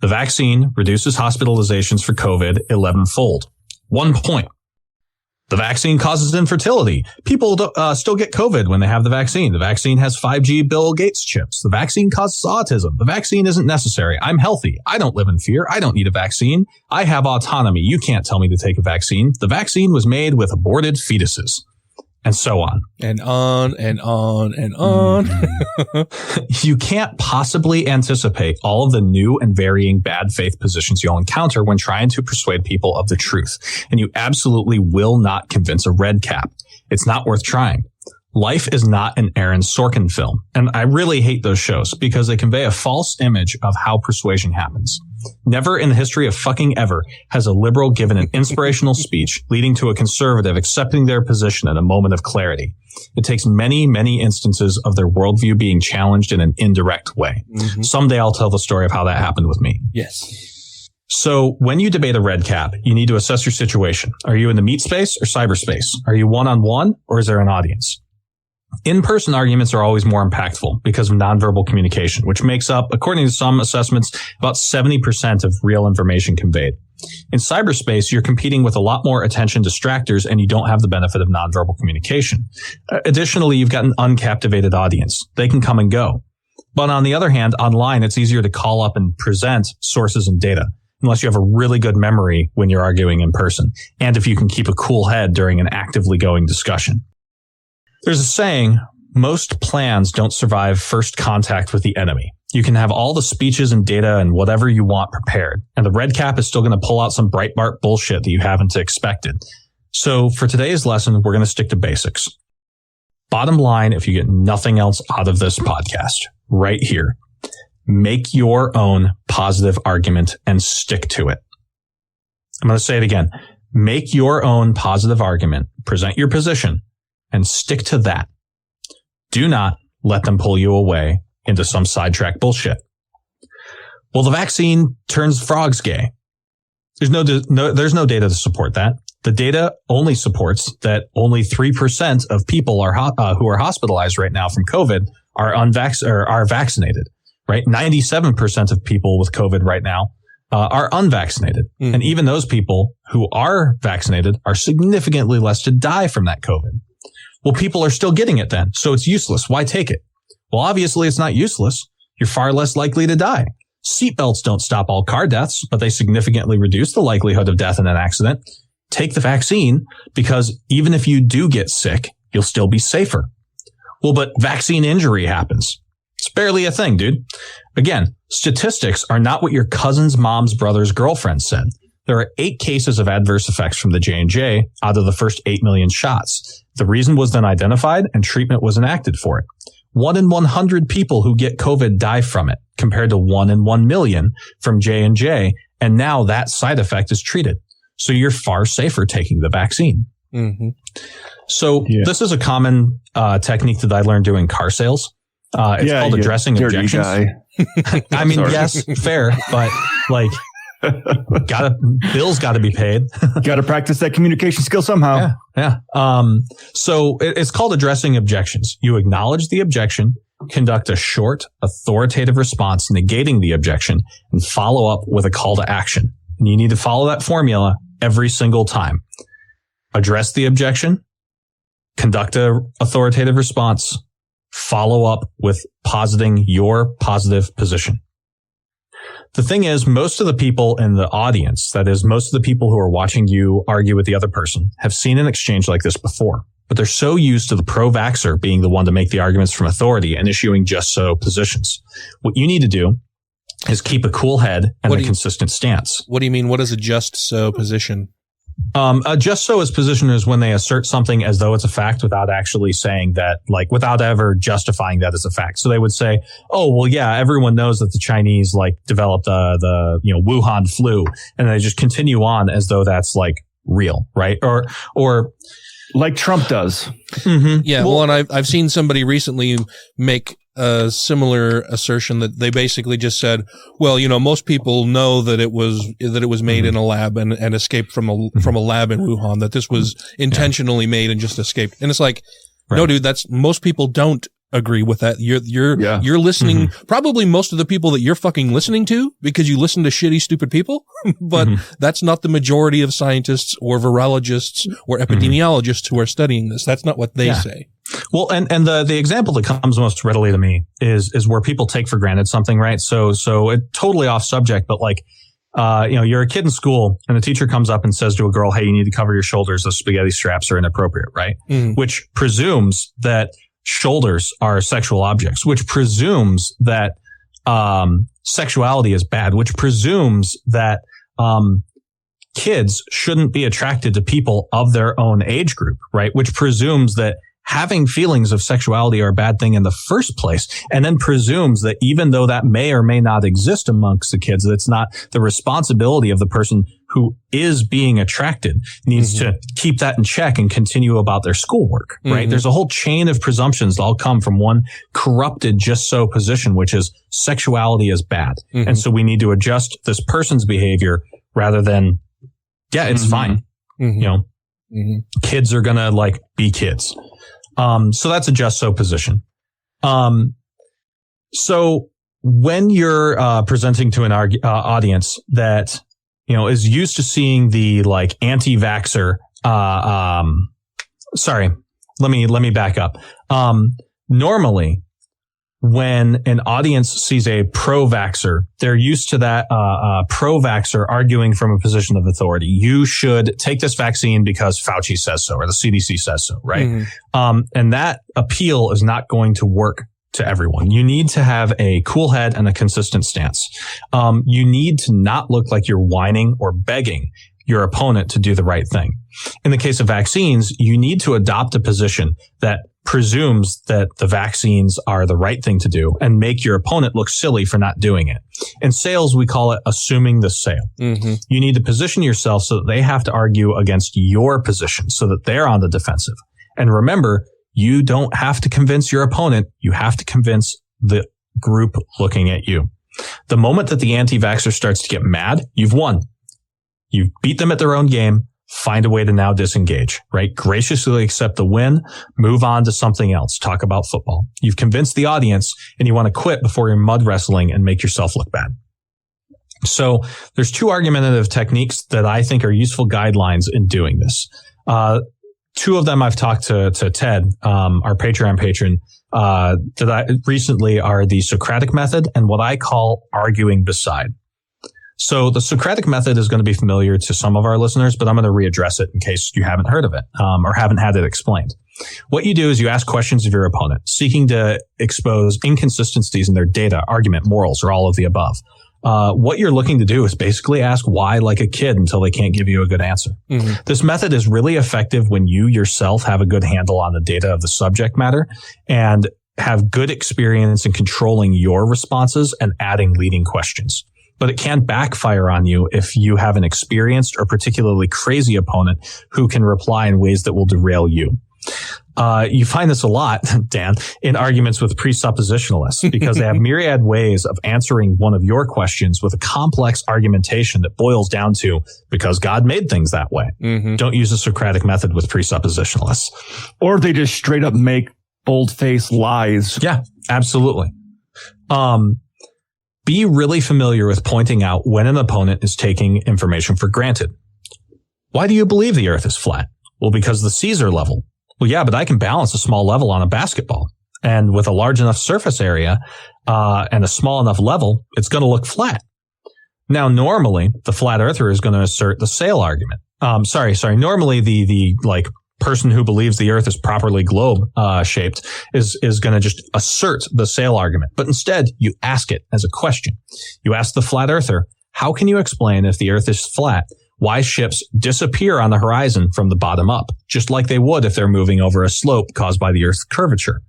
The vaccine reduces hospitalizations for COVID 11-fold. 1 point. The vaccine causes infertility. People still get COVID when they have the vaccine. The vaccine has 5G Bill Gates chips. The vaccine causes autism. The vaccine isn't necessary. I'm healthy. I don't live in fear. I don't need a vaccine. I have autonomy. You can't tell me to take a vaccine. The vaccine was made with aborted fetuses. And so on. And on and on and on. You can't possibly anticipate all of the new and varying bad faith positions you'll encounter when trying to persuade people of the truth. And you absolutely will not convince a red cap. It's not worth trying. Life is not an Aaron Sorkin film. And I really hate those shows because they convey a false image of how persuasion happens. Never in the history of fucking ever has a liberal given an inspirational speech leading to a conservative accepting their position in a moment of clarity. It takes many, many instances of their worldview being challenged in an indirect way. Mm-hmm. Someday I'll tell the story of how that happened with me. Yes. So when you debate a red cap, you need to assess your situation. Are you in the meat space or cyberspace? Are you one-on-one or is there an audience? In-person arguments are always more impactful because of nonverbal communication, which makes up, according to some assessments, about 70% of real information conveyed. In cyberspace, you're competing with a lot more attention distractors and you don't have the benefit of nonverbal communication. Additionally, you've got an uncaptivated audience. They can come and go. But on the other hand, online, it's easier to call up and present sources and data, unless you have a really good memory when you're arguing in person, and if you can keep a cool head during an actively going discussion. There's a saying, most plans don't survive first contact with the enemy. You can have all the speeches and data and whatever you want prepared, and the red cap is still going to pull out some Breitbart bullshit that you haven't expected. So for today's lesson, we're going to stick to basics. Bottom line, if you get nothing else out of this podcast, right here, make your own positive argument and stick to it. I'm going to say it again. Make your own positive argument, present your position, and stick to that. Do not let them pull you away into some sidetrack bullshit. Well, the vaccine turns frogs gay. There's no data to support that. The data only supports that only 3% of people who are hospitalized right now from COVID are vaccinated. Right, 97% of people with COVID right now are unvaccinated, and even those people who are vaccinated are significantly less to die from that COVID. Well, people are still getting it then, so it's useless. Why take it? Well, obviously it's not useless. You're far less likely to die. Seatbelts don't stop all car deaths, but they significantly reduce the likelihood of death in an accident. Take the vaccine because even if you do get sick, you'll still be safer. Well, but vaccine injury happens. It's barely a thing, dude. Again, statistics are not what your cousin's mom's brother's girlfriend said. There are 8 cases of adverse effects from the J&J out of the first 8 million shots. The reason was then identified and treatment was enacted for it. 1 in 100 people who get COVID die from it, compared to 1 in 1 million from J&J. And now that side effect is treated. So you're far safer taking the vaccine. Mm-hmm. So this is a common technique that I learned doing car sales. It's called addressing objections. I mean, yes, fair, but like, bills got to be paid. Got to practice that communication skill somehow. Yeah. So it's called addressing objections. You acknowledge the objection, conduct a short, authoritative response negating the objection, and follow up with a call to action. And you need to follow that formula every single time. Address the objection, conduct a authoritative response, follow up with positing your positive position. The thing is, most of the people in the audience, that is, most of the people who are watching you argue with the other person, have seen an exchange like this before. But they're so used to the pro-vaxxer being the one to make the arguments from authority and issuing just so positions. What you need to do is keep a cool head and a consistent stance. What do you mean? What is a just so position? A just so is position is when they assert something as though it's a fact without actually saying that, like without ever justifying that as a fact. So they would say, oh, well, yeah, everyone knows that the Chinese like developed the Wuhan flu, and they just continue on as though that's like real, right? Or like Trump does. Mm-hmm. Yeah. Well, and I've seen somebody recently make a similar assertion that they basically just said, well, most people know that it was made in a lab and escaped from a lab in Wuhan, that this was intentionally made and just escaped. And it's like, no, dude, most people don't agree with that. You're listening, probably most of the people that you're fucking listening to because you listen to shitty, stupid people, but that's not the majority of scientists or virologists or epidemiologists who are studying this. That's not what they say. Well, and the example that comes most readily to me is where people take for granted something, right? So it totally off subject, but like, you're a kid in school and the teacher comes up and says to a girl, hey, you need to cover your shoulders. Those spaghetti straps are inappropriate, right? Which presumes that shoulders are sexual objects, which presumes that sexuality is bad, which presumes that kids shouldn't be attracted to people of their own age group, right? Which presumes that having feelings of sexuality are a bad thing in the first place, and then presumes that even though that may or may not exist amongst the kids, that's not the responsibility of the person who is being attracted needs to keep that in check and continue about their schoolwork, right? There's a whole chain of presumptions that all come from one corrupted just so position, which is sexuality is bad. And so we need to adjust this person's behavior rather than, it's fine. Kids are going to like be kids. So that's a just so position. So when you're presenting to an audience that is used to seeing the like anti-vaxxer, sorry, let me back up. Normally when an audience sees a pro-vaxxer, they're used to that pro-vaxxer arguing from a position of authority. You should take this vaccine because Fauci says so, or the CDC says so, right? And that appeal is not going to work to everyone. You need to have a cool head and a consistent stance. You need to not look like you're whining or begging your opponent to do the right thing. In the case of vaccines, you need to adopt a position that presumes that the vaccines are the right thing to do and make your opponent look silly for not doing it. In sales, we call it assuming the sale. You need to position yourself so that they have to argue against your position so that they're on the defensive. And remember, you don't have to convince your opponent. You have to convince the group looking at you. The moment that the anti-vaxxer starts to get mad, you've won. You beat them at their own game. Find a way to now disengage, right? Graciously accept the win, move on to something else, talk about football. You've convinced the audience and you want to quit before you're mud wrestling and make yourself look bad. So there's two argumentative techniques that I think are useful guidelines in doing this. Two of them I've talked to Ted, our Patreon patron, that I recently are the Socratic method and what I call arguing beside. So the Socratic method is going to be familiar to some of our listeners, but I'm going to readdress it in case you haven't heard of it, or haven't had it explained. What you do is you ask questions of your opponent, seeking to expose inconsistencies in their data, argument, morals, or all of the above. What you're looking to do is basically ask why like a kid until they can't give you a good answer. This method is really effective when you yourself have a good handle on the data of the subject matter and have good experience in controlling your responses and adding leading questions. But it can backfire on you if you have an experienced or particularly crazy opponent who can reply in ways that will derail you. You find this a lot, Dan, in arguments with presuppositionalists because they have myriad ways of answering one of your questions with a complex argumentation that boils down to because God made things that way. Don't use the Socratic method with presuppositionalists. Or they just straight up make bold-faced lies. Yeah, absolutely. Be really familiar with pointing out when an opponent is taking information for granted. Why do you believe the earth is flat? Well, because the seas are level. Well, yeah, but I can balance a small level on a basketball. And with a large enough surface area and a small enough level, it's going to look flat. Now, normally, the flat earther is going to assert the sail argument. Normally, the person who believes the earth is properly globe shaped is going to just assert the sail argument. But instead, you ask it as a question. You ask the flat earther, how can you explain if the earth is flat? Why ships disappear on the horizon from the bottom up, just like they would if they're moving over a slope caused by the Earth's curvature.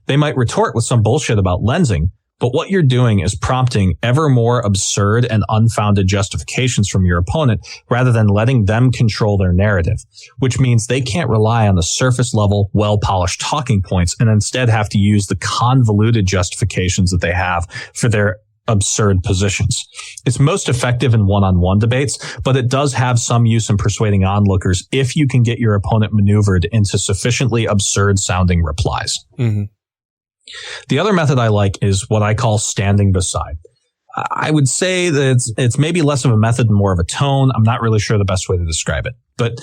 They might retort with some bullshit about lensing, But what you're doing is prompting ever more absurd and unfounded justifications from your opponent rather than letting them control their narrative, which means they can't rely on the surface level, well-polished talking points and instead have to use the convoluted justifications that they have for their absurd positions. It's most effective in one-on-one debates, but it does have some use in persuading onlookers if you can get your opponent maneuvered into sufficiently absurd sounding replies. Mm-hmm. The other method I like is what I call standing beside. I would say that it's maybe less of a method and more of a tone. I'm not really sure the best way to describe it, but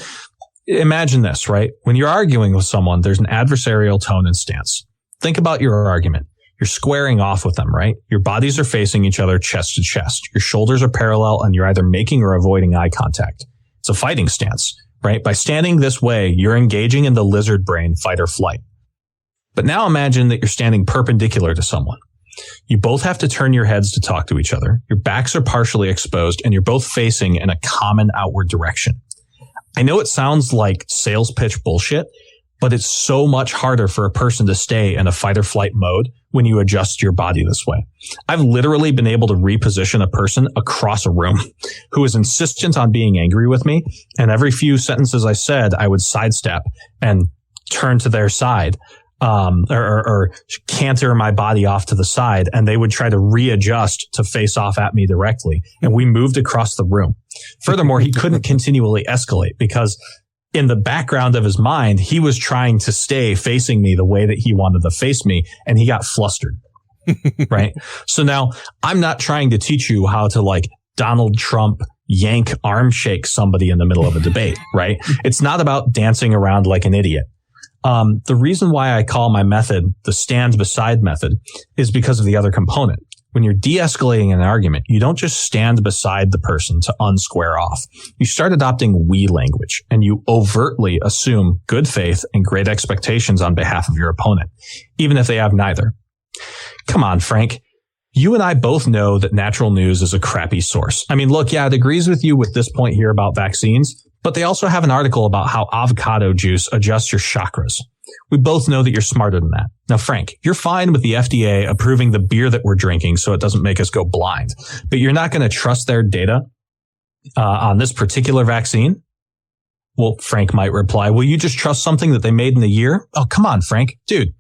imagine this, right? When you're arguing with someone, there's an adversarial tone and stance. Think about your argument. You're squaring off with them, right? Your bodies are facing each other chest to chest. Your shoulders are parallel and you're either making or avoiding eye contact. It's a fighting stance, right? By standing this way, you're engaging in the lizard brain fight or flight. But now imagine that you're standing perpendicular to someone. You both have to turn your heads to talk to each other. Your backs are partially exposed and you're both facing in a common outward direction. I know it sounds like sales pitch bullshit, but it's so much harder for a person to stay in a fight or flight mode when you adjust your body this way. I've literally been able to reposition a person across a room who is insistent on being angry with me. And every few sentences I said, I would sidestep and turn to their side. Or canter my body off to the side, and they would try to readjust to face off at me directly. And we moved across the room. Furthermore, he couldn't continually escalate because in the background of his mind, he was trying to stay facing me the way that he wanted to face me, and he got flustered. Right? So now I'm not trying to teach you how to like Donald Trump yank arm shake somebody in the middle of a debate, right? It's not about dancing around like an idiot. The reason why I call my method the stand beside method is because of the other component. When you're de-escalating an argument, you don't just stand beside the person to unsquare off. You start adopting we language and you overtly assume good faith and great expectations on behalf of your opponent, even if they have neither. Come on, Frank. You and I both know that natural news is a crappy source. I mean, look, yeah, it agrees with you with this point here about vaccines, but they also have an article about how avocado juice adjusts your chakras. We both know that you're smarter than that. Now, Frank, you're fine with the FDA approving the beer that we're drinking so it doesn't make us go blind, but you're not going to trust their data on this particular vaccine? Well, Frank might reply, will you just trust something that they made in a year? Oh, come on, Frank. Dude,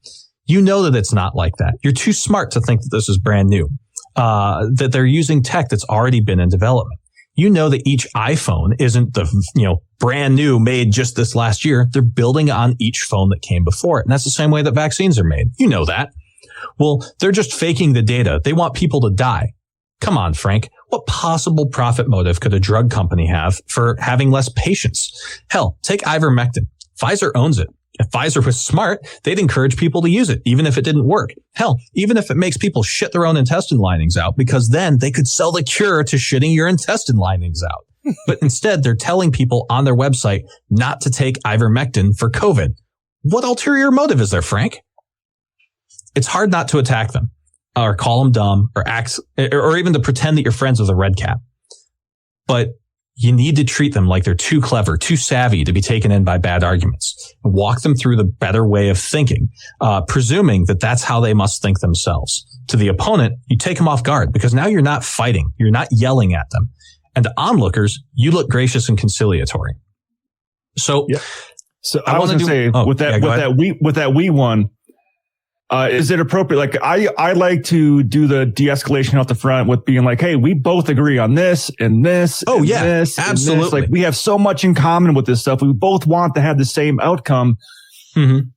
you know that it's not like that. You're too smart to think that this is brand new, that they're using tech that's already been in development. You know that each iPhone isn't the, brand new made just this last year. They're building on each phone that came before it. And that's the same way that vaccines are made. You know that. Well, they're just faking the data. They want people to die. Come on, Frank. What possible profit motive could a drug company have for having less patients? Hell, take ivermectin. Pfizer owns it. If Pfizer was smart, they'd encourage people to use it, even if it didn't work. Hell, even if it makes people shit their own intestine linings out, because then they could sell the cure to shitting your intestine linings out. But instead, they're telling people on their website not to take ivermectin for COVID. What ulterior motive is there, Frank? It's hard not to attack them or call them dumb or act, or even to pretend that you're friends with a red cap. But you need to treat them like they're too clever, too savvy to be taken in by bad arguments. Walk them through the better way of thinking, presuming that that's how they must think themselves. To the opponent, you take them off guard because now you're not fighting. You're not yelling at them. And to onlookers, you look gracious and conciliatory. So, yeah. So I was going to say with that we one, is it appropriate? Like I like to do the de-escalation out the front with being like, hey, we both agree on this and this. Oh, and yeah, this, absolutely. And this. Like we have so much in common with this stuff. We both want to have the same outcome,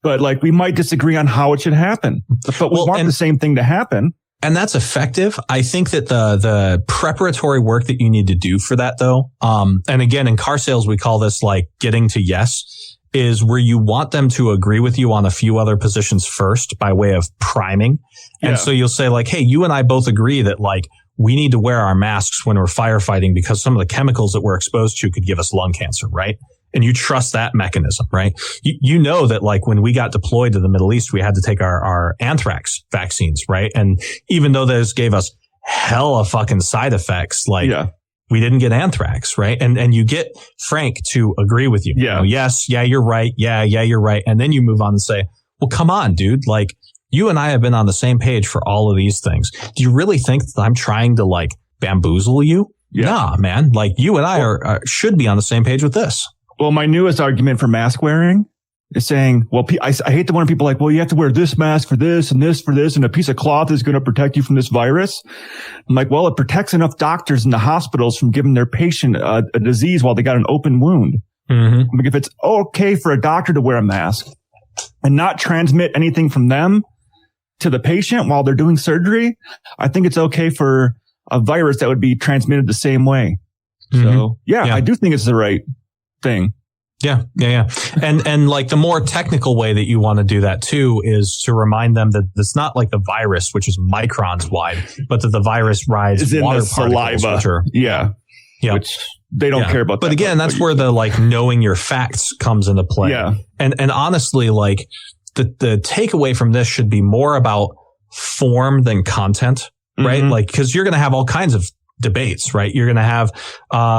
but like we might disagree on how it should happen, but we want the same thing to happen. And that's effective. I think that the preparatory work that you need to do for that though, and again, in car sales, we call this like getting to yes, is where you want them to agree with you on a few other positions first by way of priming. And so you'll say like, hey, you and I both agree that like we need to wear our masks when we're firefighting because some of the chemicals that we're exposed to could give us lung cancer, right? And you trust that mechanism, right? You know that like when we got deployed to the Middle East, we had to take our anthrax vaccines, right? And even though those gave us hella fucking side effects, like we didn't get anthrax, right? And you get Frank to agree with you. Yeah. You know, yes. Yeah, you're right. Yeah, you're right. And then you move on and say, well, come on, dude. Like you and I have been on the same page for all of these things. Do you really think that I'm trying to like bamboozle you? Yeah. Nah, man. Like you and I should be on the same page with this. Well, my newest argument for mask wearing is saying, well, I hate the one people are like, well, you have to wear this mask for this and this for this, and a piece of cloth is going to protect you from this virus. I'm like, well, it protects enough doctors in the hospitals from giving their patient a disease while they got an open wound. Mm-hmm. Like if it's okay for a doctor to wear a mask and not transmit anything from them to the patient while they're doing surgery, I think it's okay for a virus that would be transmitted the same way. Mm-hmm. So yeah, I do think it's the right thing. Yeah. And like the more technical way that you want to do that too is to remind them that it's not like the virus, which is microns wide, but that the virus rides in water the saliva. Yeah. Which they don't care about. But again, that's where the like knowing your facts comes into play. Yeah. And honestly, like the takeaway from this should be more about form than content, right? Like, because you're going to have all kinds of debates, right? You're going to have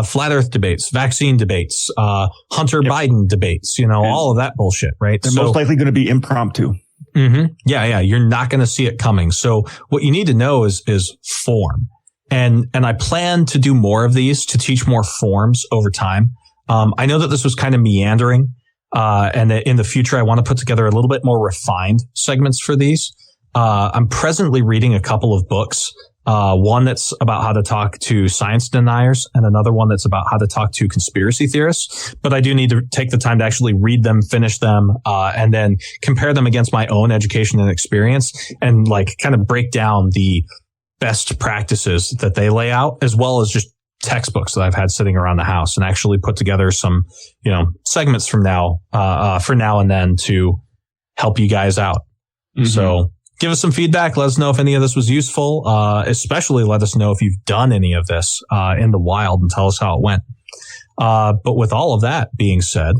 flat earth debates, vaccine debates, Hunter Biden debates, all of that bullshit, right? They're most likely going to be impromptu. Mm-hmm. Yeah. You're not going to see it coming. So what you need to know is form. And I plan to do more of these to teach more forms over time. I know that this was kind of meandering, and that in the future, I want to put together a little bit more refined segments for these. I'm presently reading a couple of books. One that's about how to talk to science deniers and another one that's about how to talk to conspiracy theorists. But I do need to take the time to actually read them, finish them, and then compare them against my own education and experience and like kind of break down the best practices that they lay out, as well as just textbooks that I've had sitting around the house, and actually put together some, segments from now, for now and then to help you guys out. Mm-hmm. So give us some feedback. Let us know if any of this was useful. Especially let us know if you've done any of this in the wild and tell us how it went. But with all of that being said,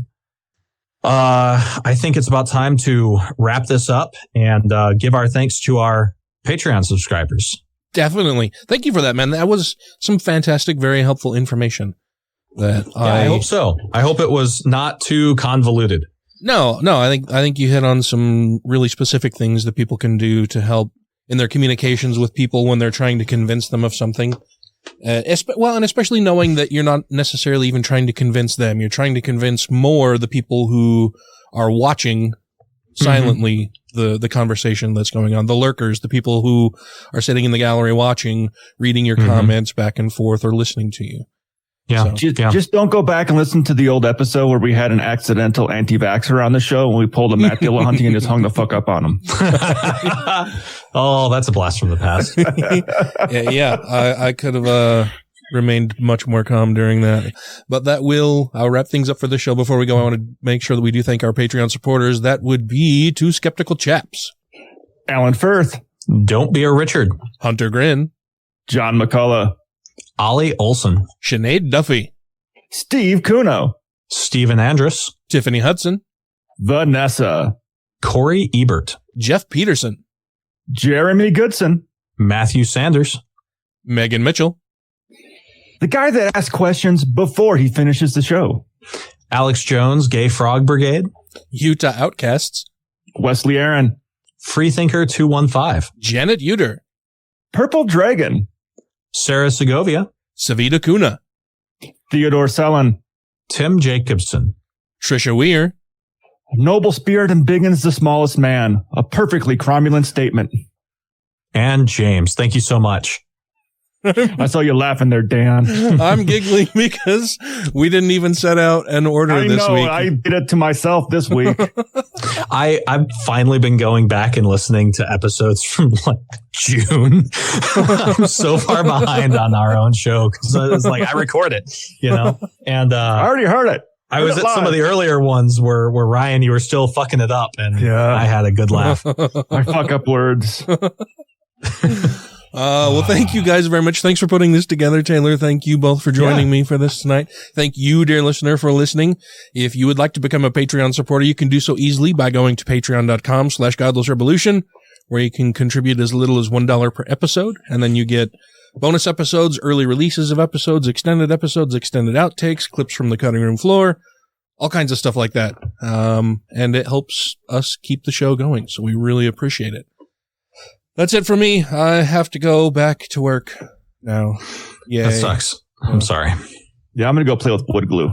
I think it's about time to wrap this up and give our thanks to our Patreon subscribers. Definitely. Thank you for that, man. That was some fantastic, very helpful information. I hope so. I hope it was not too convoluted. No, I think you hit on some really specific things that people can do to help in their communications with people when they're trying to convince them of something. And especially knowing that you're not necessarily even trying to convince them. You're trying to convince more the people who are watching silently the conversation that's going on. The lurkers, the people who are sitting in the gallery watching, reading your comments back and forth or listening to you. Yeah. So, just don't go back and listen to the old episode where we had an accidental anti-vaxxer on the show and we pulled a Matt Dillahunty and just hung the fuck up on him. Oh, that's a blast from the past. I could have remained much more calm during that. But I'll wrap things up for the show. Before we go, I want to make sure that we do thank our Patreon supporters. That would be Two Skeptical Chaps, Alan Firth, Don't Be a Richard, Hunter Grin, John McCullough, Ollie Olson, Sinead Duffy, Steve Kuno, Stephen Andrus, Tiffany Hudson, Vanessa, Corey Ebert, Jeff Peterson, Jeremy Goodson, Matthew Sanders, Megan Mitchell, the guy that asks questions before he finishes the show, Alex Jones, Gay Frog Brigade, Utah Outcasts, Wesley Aaron, Freethinker 215, Janet Uter, Purple Dragon, Sarah Segovia, Savita Kuna, Theodore Sellon, Tim Jacobson, Trisha Weir, Noble Spirit and Biggins the Smallest Man, a perfectly cromulent statement, and James. Thank you so much. I saw you laughing there, Dan. I'm giggling because we didn't even set out an order this week. I did it to myself this week. I've finally been going back and listening to episodes from like June. I'm so far behind on our own show because it's like I record it, and I already heard it. I was at some of the earlier ones where Ryan, you were still fucking it up, and I had a good laugh. I fuck up words. Well, thank you guys very much. Thanks for putting this together, Taylor. Thank you both for joining me for this tonight. Thank you, dear listener, for listening. If you would like to become a Patreon supporter, you can do so easily by going to patreon.com/GodlessRebelution, where you can contribute as little as $1 per episode. And then you get bonus episodes, early releases of episodes, extended outtakes, clips from the cutting room floor, all kinds of stuff like that. And it helps us keep the show going. So we really appreciate it. That's it for me. I have to go back to work now. Yeah, That sucks. I'm sorry. Yeah, I'm going to go play with wood glue.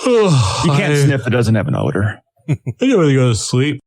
You can't sniff. It doesn't have an odor. I can really go to sleep.